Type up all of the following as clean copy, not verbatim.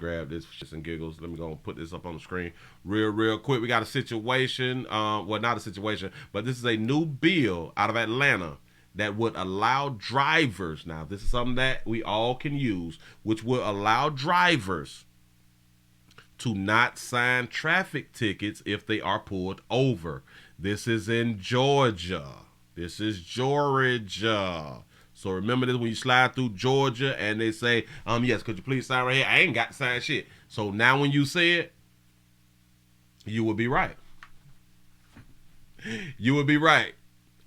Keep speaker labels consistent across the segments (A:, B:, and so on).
A: grab this for shits and giggles. Let me go and put this up on the screen real quick. We got a situation. Well, not a situation, but this is a new bill out of Atlanta that would allow drivers. Now, this is something that we all can use, which will allow drivers to not sign traffic tickets if they are pulled over. This is in Georgia. This is Georgia. So remember this when you slide through Georgia and they say, yes, could you please sign right here? I ain't got to sign shit. So now when you say it, you will be right. You will be right.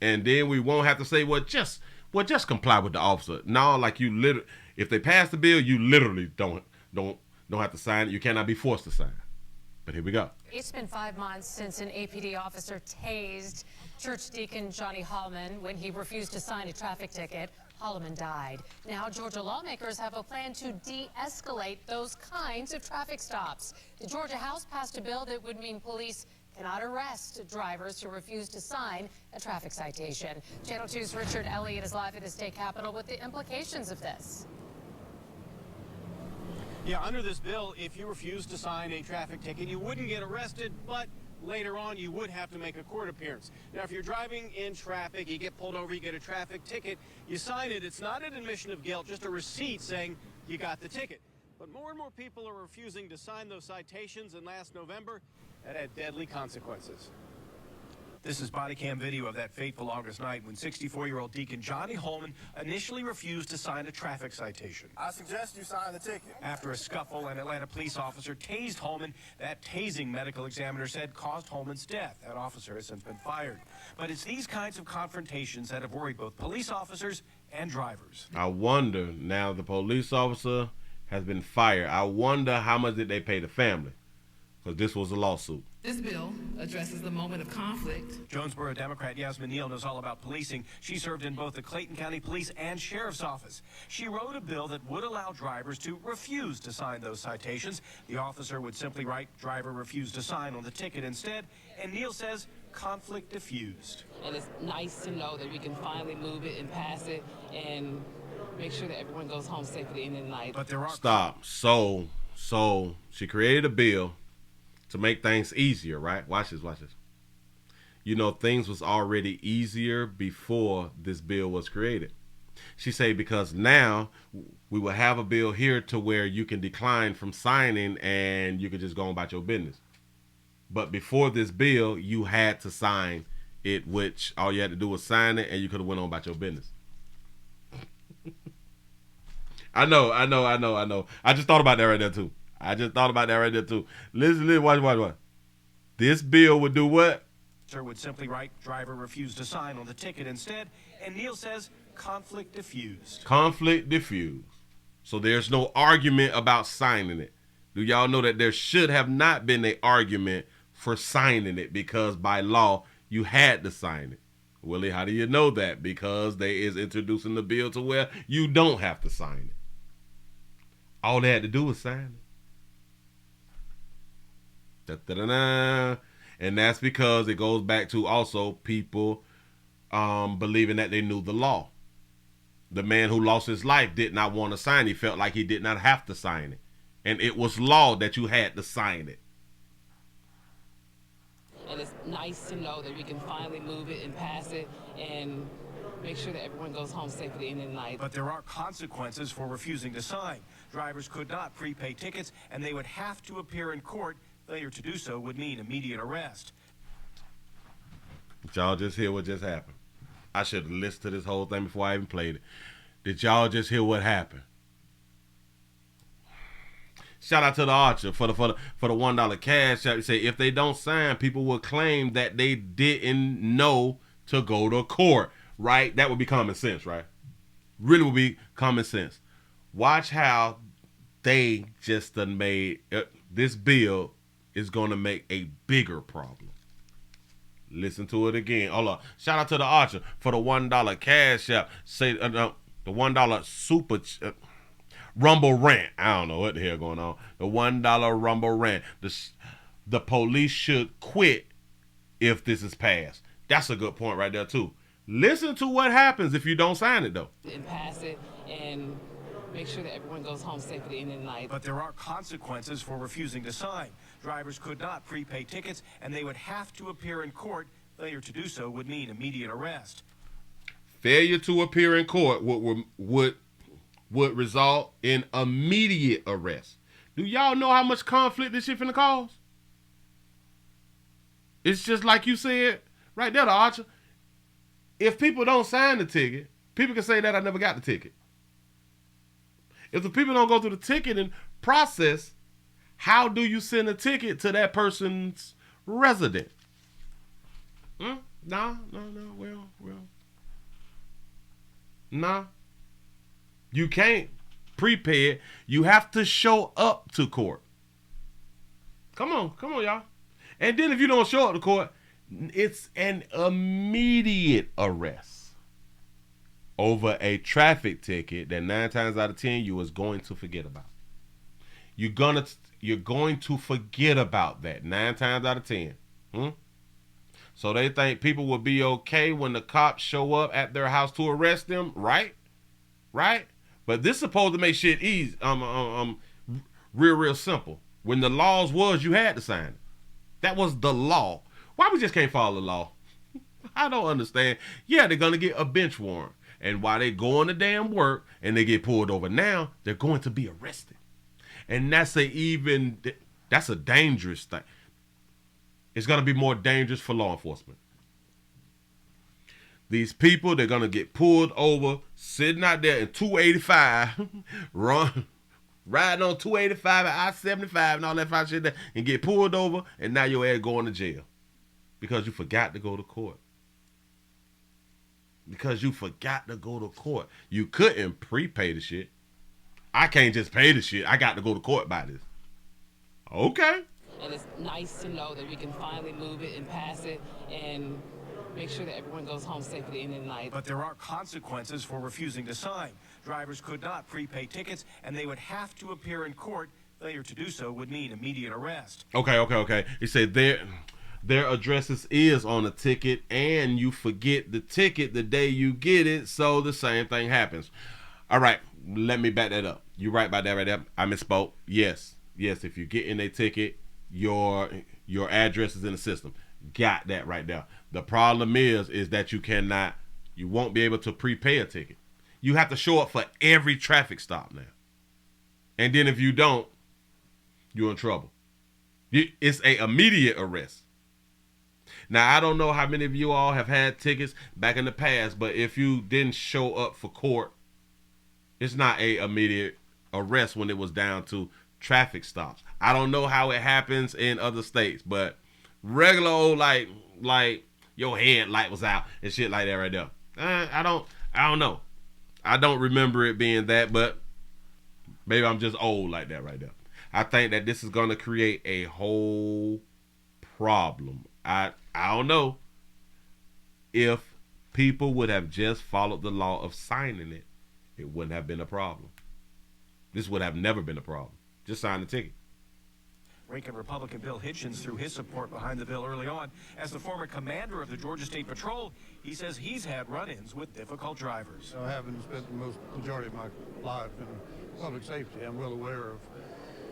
A: And then we won't have to say, just comply with the officer. No, like you literally, if they pass the bill, you literally don't have to sign it. You cannot be forced to sign. But here we go.
B: It's been 5 months since an APD officer tased church deacon Johnny Holloman when he refused to sign a traffic ticket. Holloman died. Now, Georgia lawmakers have a plan to de-escalate those kinds of traffic stops. The Georgia House passed a bill that would mean police cannot arrest drivers who refuse to sign a traffic citation. Channel 2's Richard Elliott is live at the state capitol with the implications of this.
C: Yeah, under this bill, if you refuse to sign a traffic ticket, you wouldn't get arrested, but later on you would have to make a court appearance. Now, if you're driving in traffic, you get pulled over, you get a traffic ticket, you sign it. It's not an admission of guilt, just a receipt saying you got the ticket. But more and more people are refusing to sign those citations, and last November, that had deadly consequences. This is body cam video of that fateful August night when 64-year-old Deacon Johnny Holman initially refused to sign a traffic citation.
D: I suggest you sign the ticket.
C: After a scuffle, an Atlanta police officer tased Holman. That tasing, medical examiner said, caused Holman's death. That officer has since been fired. But it's these kinds of confrontations that have worried both police officers and drivers.
A: I wonder, now the police officer has been fired. I wonder how much did they pay the family? Because this was a lawsuit.
E: This bill addresses the moment of conflict.
C: Jonesboro Democrat Yasmin Neal knows all about policing. She served in both the Clayton County Police and Sheriff's Office. She wrote a bill that would allow drivers to refuse to sign those citations. The officer would simply write, "Driver refused to sign" on the ticket instead. And Neal says, conflict diffused.
E: And it's nice to know that we can finally move it and pass it and make sure that everyone goes home safe at the end of the night.
C: But there are...
A: Stop. So she created a bill to make things easier, right? Watch this. You know, things was already easier before this bill was created. She said because now we will have a bill here to where you can decline from signing and you can just go on about your business. But before this bill, you had to sign it, which all you had to do was sign it and you could have went on about your business. I know. I just thought about that right there too. Listen, watch. This bill would do what?
C: Sir would simply write, "Driver refused to sign" on the ticket instead. And Neal says, conflict diffused.
A: Conflict diffused. So there's no argument about signing it. Do y'all know that there should have not been an argument for signing it because by law you had to sign it? Willie, how do you know that? Because they is introducing the bill to where you don't have to sign it. All they had to do was sign it. And that's because it goes back to also people believing that they knew the law. The man who lost his life did not want to sign. He felt like he did not have to sign it. And it was law that you had to sign it.
E: And it's nice to know that we can finally move it and pass it and make sure that everyone goes home safe at the end of the night.
C: But there are consequences for refusing to sign. Drivers could not prepay tickets, and they would have to appear in court. Failure to do so would mean immediate arrest.
A: Did y'all just hear what just happened? I should have listened to this whole thing before I even played it. Did y'all just hear what happened? Shout out to the Archer for the $1 cash app. Say if they don't sign, people will claim that they didn't know to go to court. Right? That would be common sense, right? Really would be common sense. Watch how they just done made this bill is going to make a bigger problem. Listen to it again. Hold on. Shout out to the Archer for the $1 cash app. Say the $1 super Rumble rant. I don't know what the hell going on. The $1 Rumble rant. The police should quit if this is passed. That's a good point right there too. Listen to what happens if you don't sign it though.
E: And pass it and make sure that everyone goes home safe at the end of the night.
C: But there are consequences for refusing to sign. Drivers could not prepay tickets, and they would have to appear in court. Failure to do so would mean immediate arrest.
A: Failure to appear in court would result in immediate arrest. Do y'all know how much conflict this shit finna cause? It's just like you said right there, the Archer. If people don't sign the ticket, people can say that I never got the ticket. If the people don't go through the ticketing process, how do you send a ticket to that person's resident? No. Nah. You can't prepay it. You have to show up to court. Come on, y'all. And then if you don't show up to court, it's an immediate arrest over a traffic ticket that 9 times out of 10 you is going to forget about. You're going to forget about that 9 times out of 10. So they think people will be okay when the cops show up at their house to arrest them, right? But this is supposed to make shit easy, real simple. When the laws was, you had to sign it. That was the law. Why we just can't follow the law? I don't understand. Yeah, they're gonna get a bench warrant, and while they go on the damn work and they get pulled over, now they're going to be arrested, and that's a dangerous thing. It's gonna be more dangerous for law enforcement. These people, they're gonna get pulled over, sitting out there in 285, riding on 285 and I-75 and all that fine shit there, and get pulled over, and now your ass going to jail because you forgot to go to court. You couldn't prepay the shit. I can't just pay the shit. I got to go to court by this. Okay.
E: And it's nice to know that we can finally move it and pass it and make sure that everyone goes home safe at the end of the night.
C: But there are consequences for refusing to sign. Drivers could not prepay tickets, and they would have to appear in court. Failure to do so would mean immediate arrest.
A: Okay. He said their addresses is on the ticket, and you forget the ticket the day you get it, so the same thing happens. All right, let me back that up. You right about that right there. I misspoke. Yes, if you get in a ticket, your address is in the system. Got that right there. The problem is that you won't be able to prepay a ticket. You have to show up for every traffic stop now. And then if you don't, you're in trouble. It's a immediate arrest. Now, I don't know how many of you all have had tickets back in the past, but if you didn't show up for court, it's not a immediate arrest when it was down to traffic stops. I don't know how it happens in other states, but regular old like your headlight was out and shit like that right there. I don't know. I don't remember it being that, but maybe I'm just old like that right there. I think that this is going to create a whole problem. I don't know. If people would have just followed the law of signing it, it wouldn't have been a problem. This would have never been a problem. Just sign the ticket.
C: Ranking Republican Bill Hitchens threw his support behind the bill early on. As the former commander of the Georgia State Patrol, he says he's had run-ins with difficult drivers.
D: Having spent the majority of my life in public safety, I'm well aware of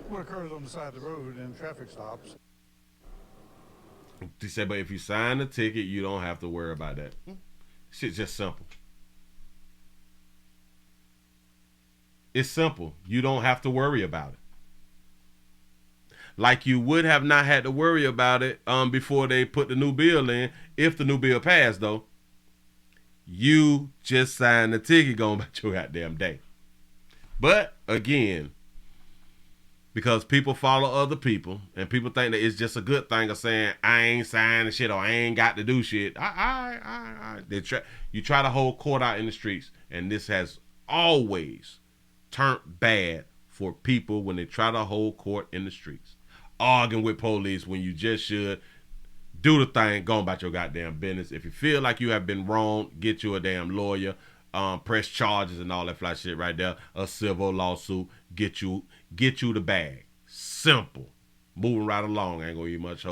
D: what occurs on the side of the road and traffic stops.
A: He said, but if you sign the ticket, you don't have to worry about that. Shit's just simple. It's simple. You don't have to worry about it. Like you would have not had to worry about it before they put the new bill in. If the new bill passed, though, you just signed the ticket going about your goddamn day. But, again, because people follow other people, and people think that it's just a good thing of saying, I ain't signing shit, or I ain't got to do shit. You try to hold court out in the streets, and this has always turned bad for people when they try to hold court in the streets. Arguing with police when you just should do the thing, go about your goddamn business. If you feel like you have been wrong, get you a damn lawyer, press charges and all that fly shit right there. A civil lawsuit, get you the bag. Simple. Moving right along, ain't gonna be much